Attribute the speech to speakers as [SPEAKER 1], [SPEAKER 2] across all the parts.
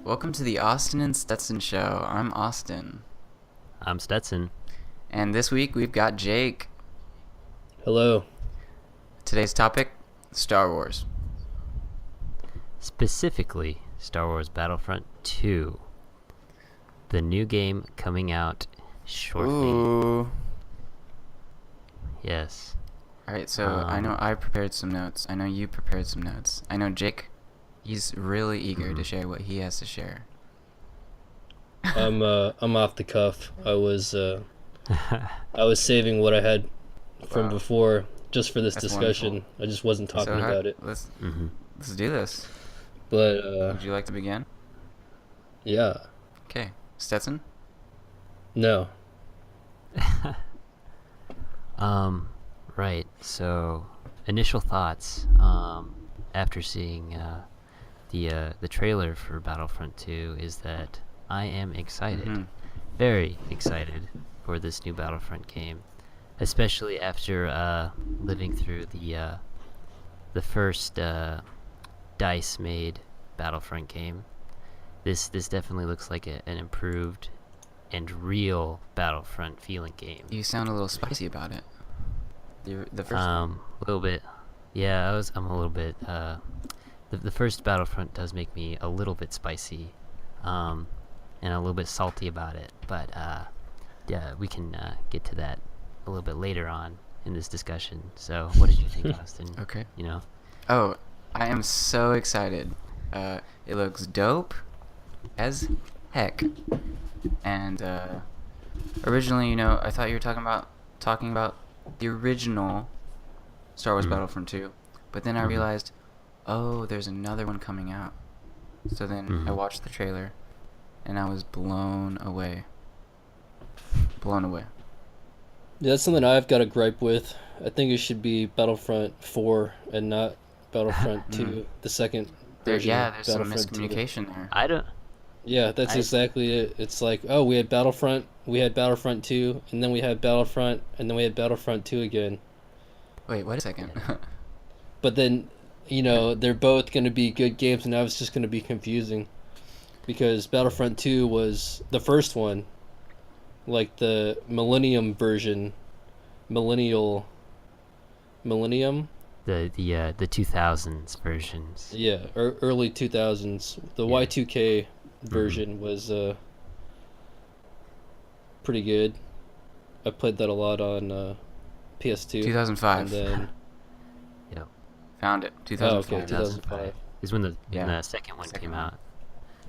[SPEAKER 1] welcome to the Austin and Stetson Show. I'm Austin.
[SPEAKER 2] I'm Stetson.
[SPEAKER 1] And this week we've got Jake.
[SPEAKER 3] Hello.
[SPEAKER 1] Today's topic, Star Wars.
[SPEAKER 2] Specifically, Star Wars Battlefront 2. The new game coming out shortly.
[SPEAKER 1] Ooh.
[SPEAKER 2] Yes.
[SPEAKER 1] Alright, so I know I prepared some notes. I know you prepared some notes. I know Jake, he's really eager to share what he has to share.
[SPEAKER 3] I'm off the cuff. I was saving what I had from before just for this
[SPEAKER 1] That's
[SPEAKER 3] discussion.
[SPEAKER 1] wonderful.
[SPEAKER 3] I just wasn't talking about it.
[SPEAKER 1] Let's do this.
[SPEAKER 3] But
[SPEAKER 1] Would you like to begin?
[SPEAKER 3] yeah.
[SPEAKER 1] Okay. Stetson?
[SPEAKER 3] No.
[SPEAKER 2] Right. So, initial thoughts after seeing the trailer for Battlefront 2 is that I am excited, very excited for this new Battlefront game, especially after living through the first DICE made Battlefront game. This definitely looks like an improved and real Battlefront feeling game.
[SPEAKER 1] You sound a little spicy about it. The first
[SPEAKER 2] A little bit. Yeah, I'm a little bit. The first Battlefront does make me a little bit spicy, and a little bit salty about it. But yeah, we can get to that a little bit later on in this discussion. So, what did you think, Austin?
[SPEAKER 1] Okay.
[SPEAKER 2] You know.
[SPEAKER 1] Oh, I am so excited. It looks dope as heck. And originally, I thought you were talking about the original Star Wars Battlefront 2, but then I realized, oh, there's another one coming out. So then I watched the trailer, and I was blown away. Blown away.
[SPEAKER 3] Yeah, that's something I've got a gripe with. I think it should be Battlefront 4 and not Battlefront 2, the second version.
[SPEAKER 1] There's some
[SPEAKER 3] Battlefront 2.
[SPEAKER 1] miscommunication there.
[SPEAKER 2] I don't.
[SPEAKER 3] Yeah, that's exactly it. It's like, oh, we had Battlefront 2, and then we had Battlefront, and then we had Battlefront 2 again.
[SPEAKER 1] Wait a second.
[SPEAKER 3] But then, they're both going to be good games, and now it's just going to be confusing. Because Battlefront 2 was the first one, like the Millennium version. Millennium?
[SPEAKER 2] The 2000s versions.
[SPEAKER 3] Yeah, early 2000s. The Y2K version was pretty good. I played that a lot on PS2.
[SPEAKER 1] 2005.
[SPEAKER 3] And then
[SPEAKER 1] Found it. 2005.
[SPEAKER 3] okay, 2005.
[SPEAKER 2] Is when the second one came out.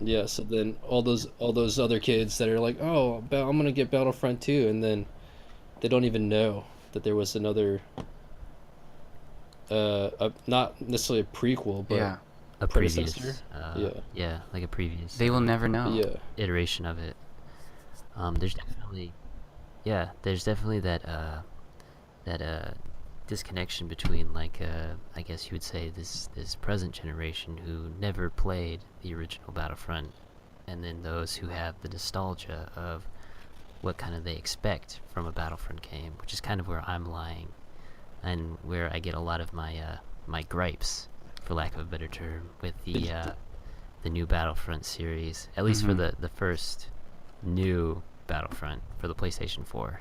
[SPEAKER 3] Yeah, so then all those other kids that are like, oh, I'm gonna get Battlefront 2, and then they don't even know that there was another, not necessarily a prequel, but
[SPEAKER 2] a previous,
[SPEAKER 3] predecessor.
[SPEAKER 2] like a previous.
[SPEAKER 1] They will never know.
[SPEAKER 2] Iteration of it. There's definitely that disconnection between I guess you would say this present generation who never played the original Battlefront, and then those who have the nostalgia of what kind of they expect from a Battlefront game, which is kind of where I'm lying, and where I get a lot of my my gripes, for lack of a better term, with the new Battlefront series, at least for the first new Battlefront for the PlayStation 4.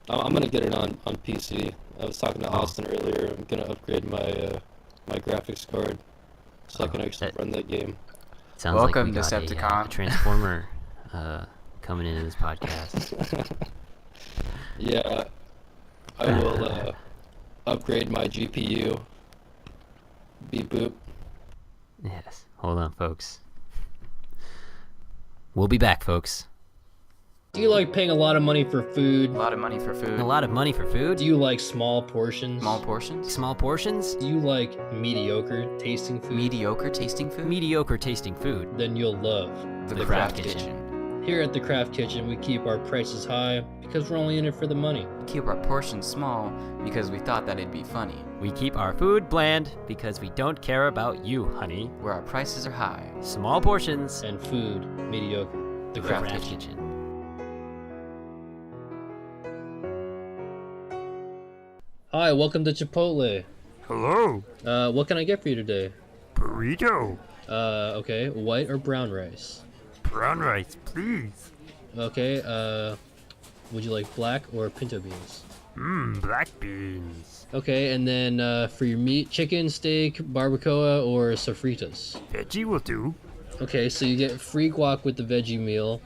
[SPEAKER 3] I'm gonna get it on PC. I was talking to Austin earlier. I'm gonna upgrade my my graphics card so I can actually run that game.
[SPEAKER 2] Sounds
[SPEAKER 1] Welcome,
[SPEAKER 2] like we got
[SPEAKER 1] Decepticon.
[SPEAKER 2] a Transformer coming into this podcast.
[SPEAKER 3] Yeah, I will upgrade my GPU. Beep boop.
[SPEAKER 2] Yes. Hold on, folks. We'll be back, folks.
[SPEAKER 3] Do you like paying a lot of money for food?
[SPEAKER 1] A lot of money for food.
[SPEAKER 2] A lot of money for food?
[SPEAKER 3] Do you like small portions?
[SPEAKER 1] Small portions.
[SPEAKER 2] Small portions?
[SPEAKER 3] Do you like mediocre tasting food?
[SPEAKER 1] Mediocre tasting food.
[SPEAKER 2] Mediocre tasting food.
[SPEAKER 3] Then you'll love
[SPEAKER 1] The Craft Kitchen.
[SPEAKER 3] Here at the Craft Kitchen, we keep our prices high because we're only in it for the money.
[SPEAKER 1] We keep our portions small because we thought that it'd be funny.
[SPEAKER 2] We keep our food bland because we don't care about you, honey.
[SPEAKER 1] Where our prices are high.
[SPEAKER 2] Small portions.
[SPEAKER 3] And food mediocre.
[SPEAKER 1] The Craft Kitchen.
[SPEAKER 3] Hi, welcome to Chipotle.
[SPEAKER 4] Hello,
[SPEAKER 3] What can I get for you today?
[SPEAKER 4] burrito.
[SPEAKER 3] Okay, white or brown rice?
[SPEAKER 4] Brown rice, please.
[SPEAKER 3] Okay, would you like black or pinto beans?
[SPEAKER 4] Black beans.
[SPEAKER 3] Okay, and then for your meat, chicken, steak, barbacoa, or sofritas?
[SPEAKER 4] Veggie will do.
[SPEAKER 3] Okay, so you get free guac with the veggie meal,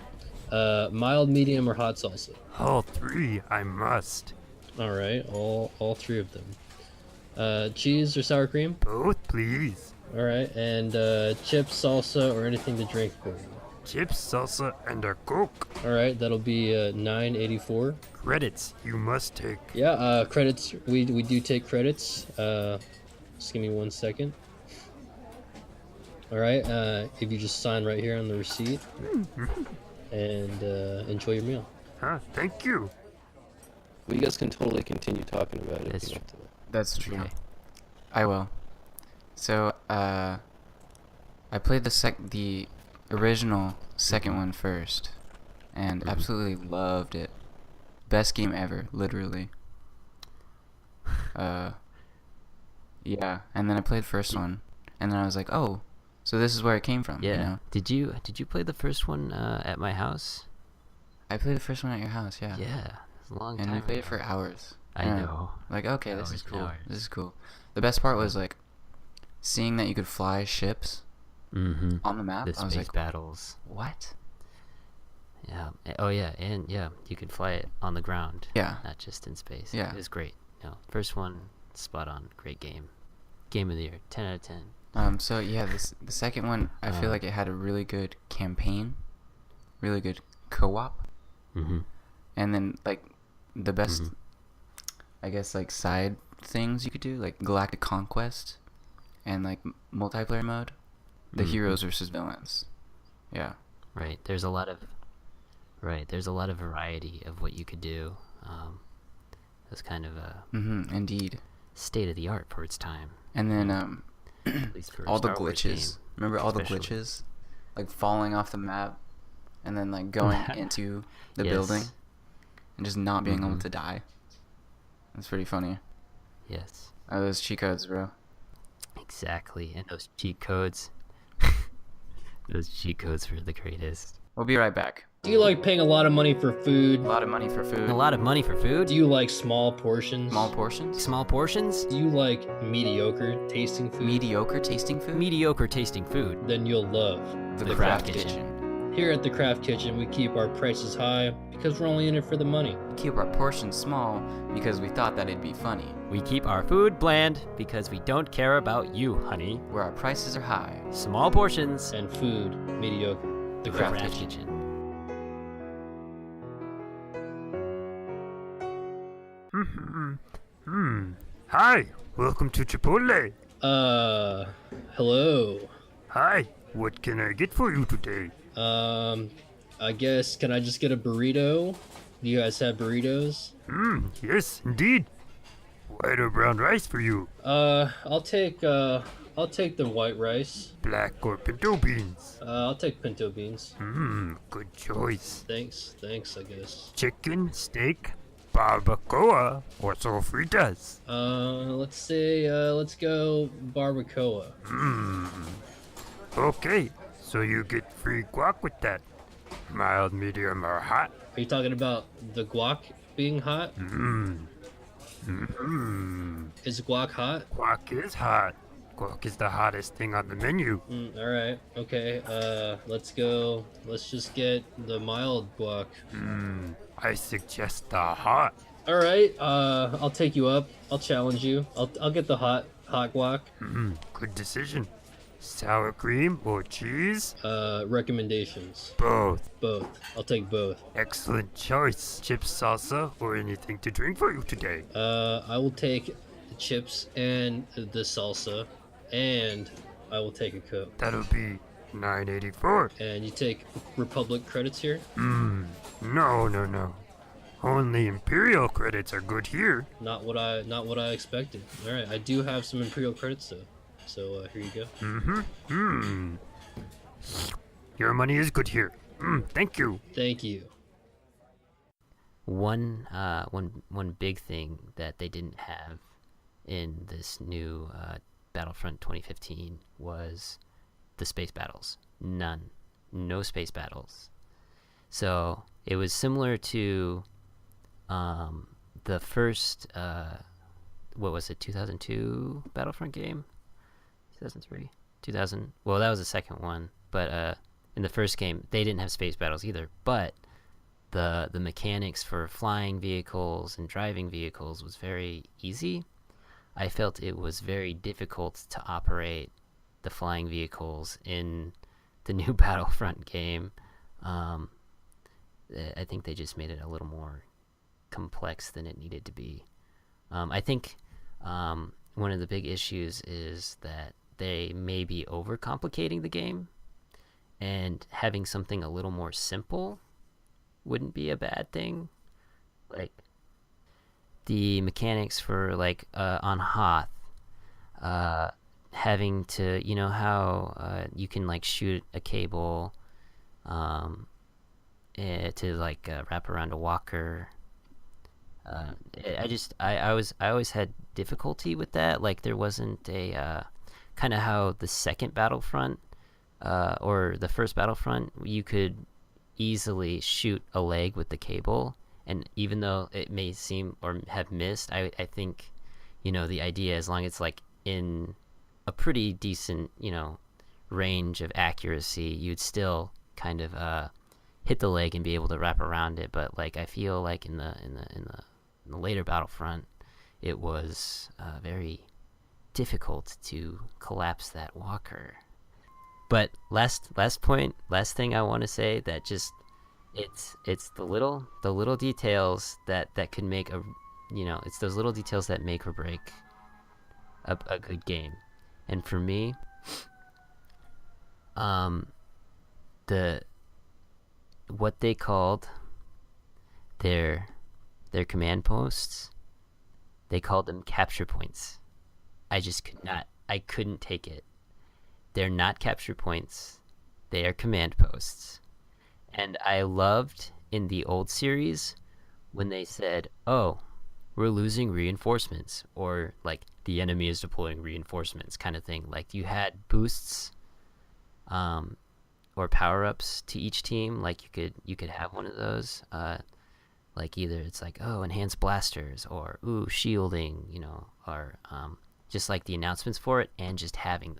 [SPEAKER 3] mild, medium, or hot salsa.
[SPEAKER 4] All three, I must.
[SPEAKER 3] All right, all three of them. Cheese or sour cream?
[SPEAKER 4] Both, please.
[SPEAKER 3] All right, and chips, salsa, or anything to drink for you.
[SPEAKER 4] Chips, salsa, and a Coke.
[SPEAKER 3] All right, that'll be $9.84.
[SPEAKER 4] Credits you must take.
[SPEAKER 3] Yeah, credits. We do take credits. Just give me 1 second. All right, if you just sign right here on the receipt, and enjoy your meal.
[SPEAKER 4] Thank you.
[SPEAKER 3] Well, you guys can totally continue talking about it.
[SPEAKER 2] That's true.
[SPEAKER 1] That's true.
[SPEAKER 2] Okay.
[SPEAKER 1] I will. So, I played the original second one first, and absolutely loved it. Best game ever, literally. Yeah, and then I played first one, and then I was like, oh, so this is where it came from.
[SPEAKER 2] Yeah.
[SPEAKER 1] You know?
[SPEAKER 2] Did you play the first one at my house?
[SPEAKER 1] I played the first one at your house, yeah.
[SPEAKER 2] Yeah. It was a long
[SPEAKER 1] And
[SPEAKER 2] time
[SPEAKER 1] we played it
[SPEAKER 2] ago.
[SPEAKER 1] for hours.
[SPEAKER 2] I
[SPEAKER 1] Yeah.
[SPEAKER 2] know.
[SPEAKER 1] Like, okay, this
[SPEAKER 2] Hours
[SPEAKER 1] is
[SPEAKER 2] and
[SPEAKER 1] cool.
[SPEAKER 2] hours.
[SPEAKER 1] This is cool. The best part was like seeing that you could fly ships
[SPEAKER 2] Mm-hmm.
[SPEAKER 1] on the map.
[SPEAKER 2] The
[SPEAKER 1] I was
[SPEAKER 2] space
[SPEAKER 1] like,
[SPEAKER 2] battles.
[SPEAKER 1] what?
[SPEAKER 2] Yeah. Oh yeah, and yeah, you can fly it on the ground.
[SPEAKER 1] Yeah.
[SPEAKER 2] Not just in space.
[SPEAKER 1] Yeah.
[SPEAKER 2] It was great. No, first one, spot on. Great game. Game of the year. 10 out of 10.
[SPEAKER 1] So yeah, the second one, I feel like it had a really good campaign, really good co-op,
[SPEAKER 2] Mm-hmm.
[SPEAKER 1] and then like the best, I guess, like side things you could do, like Galactic Conquest, and like multiplayer mode, the heroes versus villains. Yeah.
[SPEAKER 2] Right. There's a lot of variety of what you could do. It was kind of a
[SPEAKER 1] Indeed.
[SPEAKER 2] state of the art for its time.
[SPEAKER 1] And then
[SPEAKER 2] At least for a
[SPEAKER 1] all the
[SPEAKER 2] Star Wars
[SPEAKER 1] glitches.
[SPEAKER 2] game,
[SPEAKER 1] Remember all
[SPEAKER 2] especially.
[SPEAKER 1] the glitches, like falling off the map, and then like going into the building,
[SPEAKER 2] Yes.
[SPEAKER 1] and just not being able to die. That's pretty funny.
[SPEAKER 2] Yes.
[SPEAKER 1] Those cheat codes, bro.
[SPEAKER 2] Exactly. And those cheat codes. Those cheat codes were the greatest.
[SPEAKER 1] We'll be right back.
[SPEAKER 3] Do you like paying a lot of money for food?
[SPEAKER 1] A lot of money for food.
[SPEAKER 2] A lot of money for food.
[SPEAKER 3] Do you like small portions?
[SPEAKER 1] Small portions.
[SPEAKER 2] Small portions.
[SPEAKER 3] Do you like mediocre tasting food?
[SPEAKER 1] Mediocre tasting food.
[SPEAKER 2] Mediocre tasting food.
[SPEAKER 3] Then you'll love
[SPEAKER 1] The
[SPEAKER 2] The
[SPEAKER 1] Craft
[SPEAKER 2] Craft
[SPEAKER 1] Kitchen.
[SPEAKER 2] Kitchen.
[SPEAKER 3] Here at the Craft Kitchen, we keep our prices high because we're only in it for the money.
[SPEAKER 1] Keep our portions small because we thought that it'd be funny.
[SPEAKER 2] We keep our food bland because we don't care about you, honey.
[SPEAKER 1] Where our prices are high.
[SPEAKER 2] Small portions.
[SPEAKER 3] And food mediocre.
[SPEAKER 1] The
[SPEAKER 2] The
[SPEAKER 1] Craft
[SPEAKER 2] Craft
[SPEAKER 1] Kitchen.
[SPEAKER 2] Kitchen.
[SPEAKER 4] Hi, welcome to Chipotle.
[SPEAKER 3] Hello.
[SPEAKER 4] Hi, what can I get for you today?
[SPEAKER 3] I guess, can I just get a burrito? Do you guys have burritos?
[SPEAKER 4] Yes, indeed. White or brown rice for you?
[SPEAKER 3] I'll take the white rice.
[SPEAKER 4] Black or pinto beans?
[SPEAKER 3] I'll take pinto beans.
[SPEAKER 4] Good choice.
[SPEAKER 3] Thanks, I guess.
[SPEAKER 4] Chicken, steak, barbacoa, or sofritas?
[SPEAKER 3] Let's say, let's go barbacoa.
[SPEAKER 4] Okay, so you get free guac with that. Mild, medium, or hot?
[SPEAKER 3] Are you talking about the guac being hot? Is guac hot?
[SPEAKER 4] Guac is hot. Guac is the hottest thing on the menu.
[SPEAKER 3] Alright, okay, let's just get the mild guac.
[SPEAKER 4] I suggest the hot.
[SPEAKER 3] Alright, I'll take you up. I'll challenge you. I'll get the hot guac.
[SPEAKER 4] Good decision. Sour cream or cheese?
[SPEAKER 3] Recommendations.
[SPEAKER 4] Both.
[SPEAKER 3] Both. I'll take both.
[SPEAKER 4] Excellent choice. Chips, salsa, or anything to drink for you today?
[SPEAKER 3] I will take the chips and the salsa, and I will take a Coke.
[SPEAKER 4] That'll be $9.84.
[SPEAKER 3] And you take Republic credits here?
[SPEAKER 4] No. Only Imperial credits are good here.
[SPEAKER 3] Not what I expected. Alright, I do have some Imperial credits though. So here you go.
[SPEAKER 4] Your money is good here. Thank you.
[SPEAKER 3] Thank you.
[SPEAKER 2] One big thing that they didn't have in this new Battlefront 2015 was the space battles. None. No space battles. So it was similar to the first, what was it, 2002 Battlefront game? 2003? 2000? Well, that was the second one. But in the first game, they didn't have space battles either. But the mechanics for flying vehicles and driving vehicles was very easy. I felt it was very difficult to operate the flying vehicles in the new Battlefront game. I think they just made it a little more complex than it needed to be. I think one of the big issues is that they may be overcomplicating the game, and having something a little more simple wouldn't be a bad thing. Like the mechanics for on Hoth, having to, you know how you can like shoot a cable to wrap around a walker. I always had difficulty with that. Like there wasn't a kind of how the second Battlefront or the first Battlefront, you could easily shoot a leg with the cable, and even though it may seem or have missed, I think, you know, the idea, as long as it's like in a pretty decent, you know, range of accuracy, you'd still kind of hit the leg and be able to wrap around it. But like I feel like in the later Battlefront, it was very difficult to collapse that walker. But last thing I want to say, that just it's the little details that could make a, you know, it's those little details that make or break a good game. And for me, what they called their command posts, they called them capture points. I couldn't take it. They're not capture points. They are command posts. And I loved in the old series when they said, oh, we're losing reinforcements, or like the enemy is deploying reinforcements kind of thing. Like you had boosts or power-ups to each team. Like you could have one of those. Like either it's like, oh, enhanced blasters, or ooh, shielding, you know, or just like the announcements for it, and just having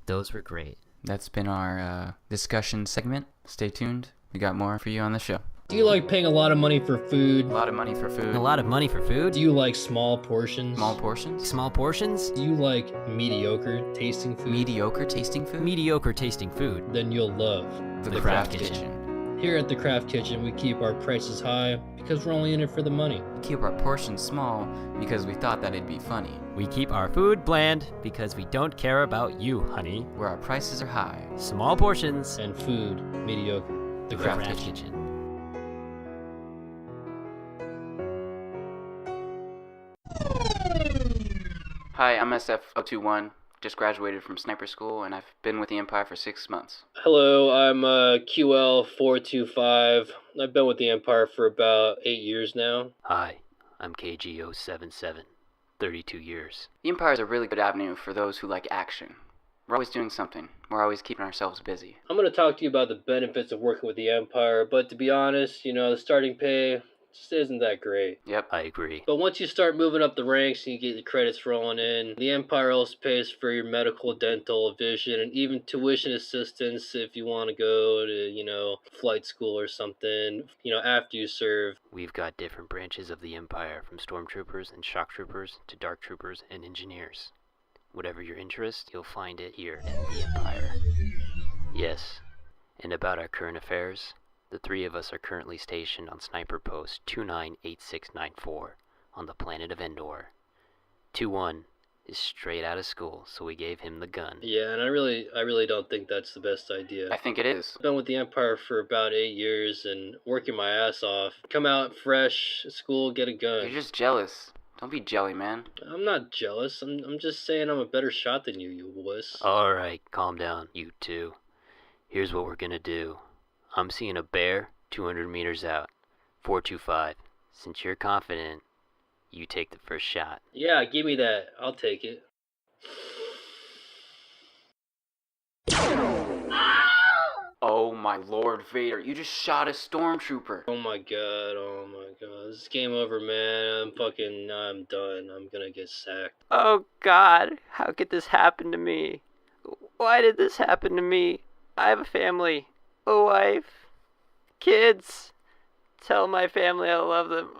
[SPEAKER 2] those were great.
[SPEAKER 1] That's been our discussion segment. Stay tuned. We got more for you on the show.
[SPEAKER 3] Do you like paying a lot of money for food?
[SPEAKER 1] A lot of money for food.
[SPEAKER 2] A lot of money for food?
[SPEAKER 3] Do you like small portions?
[SPEAKER 1] Small portions.
[SPEAKER 2] Small portions?
[SPEAKER 3] Do you like mediocre tasting food?
[SPEAKER 1] Mediocre tasting food.
[SPEAKER 2] Mediocre tasting food.
[SPEAKER 3] Then you'll love
[SPEAKER 1] The Craft Kitchen.
[SPEAKER 3] Here at the Craft Kitchen, we keep our prices high because we're only in it for the money.
[SPEAKER 1] We keep our portions small because we thought that it'd be funny.
[SPEAKER 2] We keep our food bland because we don't care about you, honey.
[SPEAKER 1] Where our prices are high.
[SPEAKER 2] Small portions.
[SPEAKER 3] And food mediocre.
[SPEAKER 1] The Craft Kitchen. Hi, I'm SF021. Just graduated from sniper school, and I've been with the Empire for 6 months.
[SPEAKER 3] Hello, I'm QL425. I've been with the Empire for about 8 years now.
[SPEAKER 2] Hi, I'm KG077. 32 years.
[SPEAKER 1] The Empire is a really good avenue for those who like action. We're always doing something. We're always keeping ourselves busy.
[SPEAKER 3] I'm going to talk to you about the benefits of working with the Empire, but to be honest, you know, the starting pay just isn't that great.
[SPEAKER 1] Yep.
[SPEAKER 2] I agree.
[SPEAKER 3] But once you start moving up the ranks and you get the credits rolling in, the Empire also pays for your medical, dental, vision, and even tuition assistance if you want to go to, you know, flight school or something, you know, after you serve.
[SPEAKER 2] We've got different branches of the Empire, from stormtroopers and shock troopers to dark troopers and engineers. Whatever your interest, you'll find it here at the Empire. Yes, and about our current affairs, the three of us are currently stationed on Sniper Post 298694 on the planet of Endor. 2-1 is straight out of school, so we gave him the gun.
[SPEAKER 3] Yeah, and I really don't think that's the best idea.
[SPEAKER 1] I think it is.
[SPEAKER 3] I've been with the Empire for about 8 years and working my ass off. Come out fresh, school, get a gun.
[SPEAKER 1] You're just jealous. Don't be jelly, man.
[SPEAKER 3] I'm not jealous. I'm just saying I'm a better shot than you, you wuss.
[SPEAKER 2] Alright, calm down, you two. Here's what we're gonna do. I'm seeing a bear 200 meters out. 425. Since you're confident, you take the first shot.
[SPEAKER 3] Yeah, give me that. I'll take it.
[SPEAKER 1] Oh my Lord Vader, you just shot a stormtrooper.
[SPEAKER 3] Oh my god. This is game over, man. I'm done. I'm gonna get sacked.
[SPEAKER 2] Oh God, how could this happen to me? Why did this happen to me? I have a family, a wife, kids. Tell my family I love them.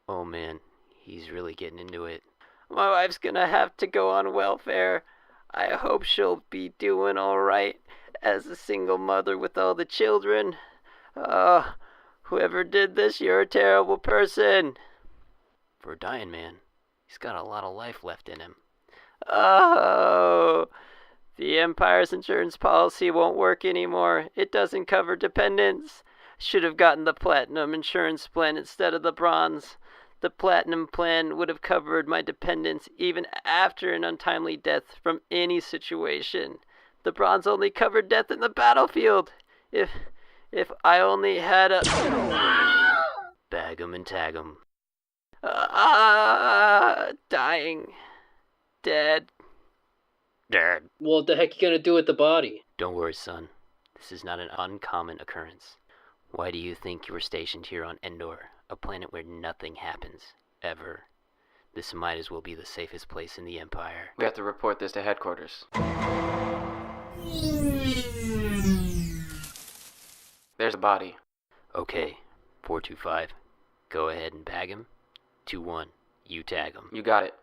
[SPEAKER 2] Oh man, he's really getting into it. My wife's gonna have to go on welfare. I hope she'll be doing alright as a single mother with all the children. Whoever did this, you're a terrible person. For a dying man, he's got a lot of life left in him. Oh, the Empire's insurance policy won't work anymore. It doesn't cover dependents. Should have gotten the Platinum insurance plan instead of the Bronze. The Platinum plan would have covered my dependents even after an untimely death from any situation. The Bronze only covered death in the battlefield. If I only had a... Bag 'em and tag 'em. Dying. Dead.
[SPEAKER 3] What the heck you gonna do with the body?
[SPEAKER 2] Don't worry, son. This is not an uncommon occurrence. Why do you think you were stationed here on Endor, a planet where nothing happens, ever? This might as well be the safest place in the Empire.
[SPEAKER 1] We have to report this to headquarters. There's a body.
[SPEAKER 2] Okay, 425. Go ahead and bag him. 2-1. You tag him.
[SPEAKER 1] You got it.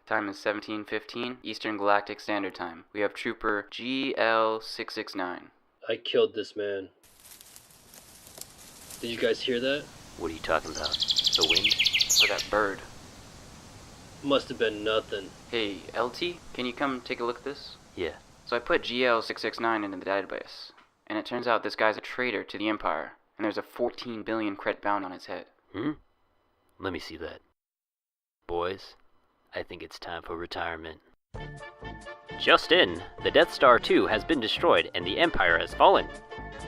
[SPEAKER 1] Time is 17:15 Eastern Galactic Standard Time. We have Trooper GL669.
[SPEAKER 3] I killed this man. Did you guys hear that?
[SPEAKER 2] What are you talking about? The wind?
[SPEAKER 1] Or that bird.
[SPEAKER 3] Must have been nothing.
[SPEAKER 1] Hey, LT, can you come take a look at this?
[SPEAKER 2] Yeah.
[SPEAKER 1] So I put GL669 into the database, and it turns out this guy's a traitor to the Empire, and there's a 14 billion credit bound on his head.
[SPEAKER 2] Let me see that. Boys, I think it's time for retirement. Just in, the Death Star 2 has been destroyed and the Empire has fallen.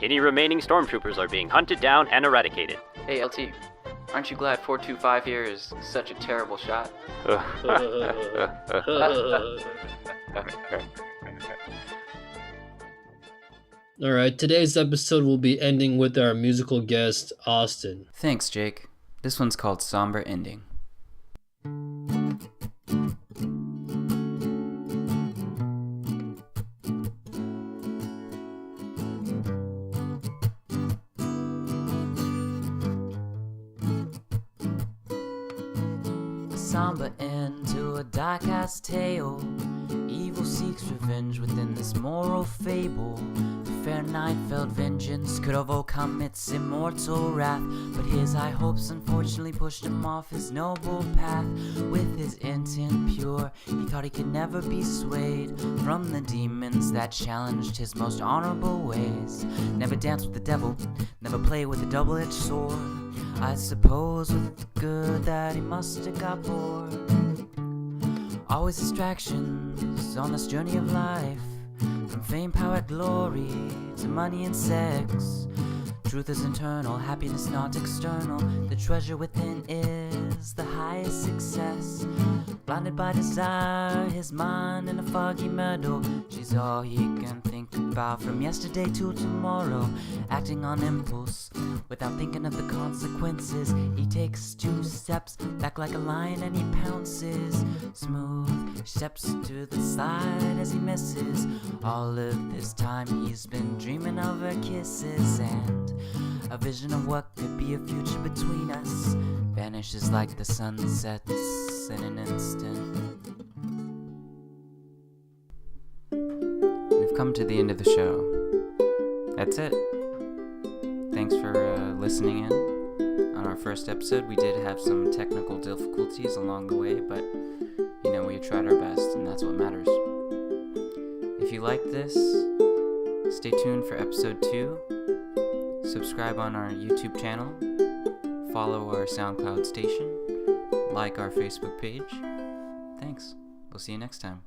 [SPEAKER 2] Any remaining stormtroopers are being hunted down and eradicated.
[SPEAKER 1] Hey, LT, aren't you glad 425 here is such a terrible shot?
[SPEAKER 3] Alright, today's episode will be ending with our musical guest, Austin.
[SPEAKER 1] Thanks, Jake. This one's called Somber Ending.
[SPEAKER 5] Somber end to a dark-ass tale. Evil seeks revenge within this moral fable. The fair knight felt vengeance could overcome its immortal wrath, but his high hopes unfortunately pushed him off his noble path. With his intent pure, he thought he could never be swayed from the demons that challenged his most honorable ways. Never dance with the devil, never play with a double-edged sword. I suppose with the good that he must have got bored. Always distractions on this journey of life, from fame, power, glory, to money and sex. Truth is internal, happiness not external. The treasure within is the highest success. Blinded by desire, his mind in a foggy meadow. She's all he can think about from yesterday to tomorrow. Acting on impulse, without thinking of the consequences. He takes 2 steps back like a lion and he pounces. Smooth steps to the side as he misses. All of this time he's been dreaming of her kisses, and a vision of what could be a future between us vanishes like the sun sets in an instant. We've come to the end of the show. That's it. Thanks for listening in. On our first episode, we did have some technical difficulties along the way, but you know, we tried our best, and that's what matters. If you like this, stay tuned for episode 2. Subscribe on our YouTube channel. Follow our SoundCloud station. Like our Facebook page. Thanks. We'll see you next time.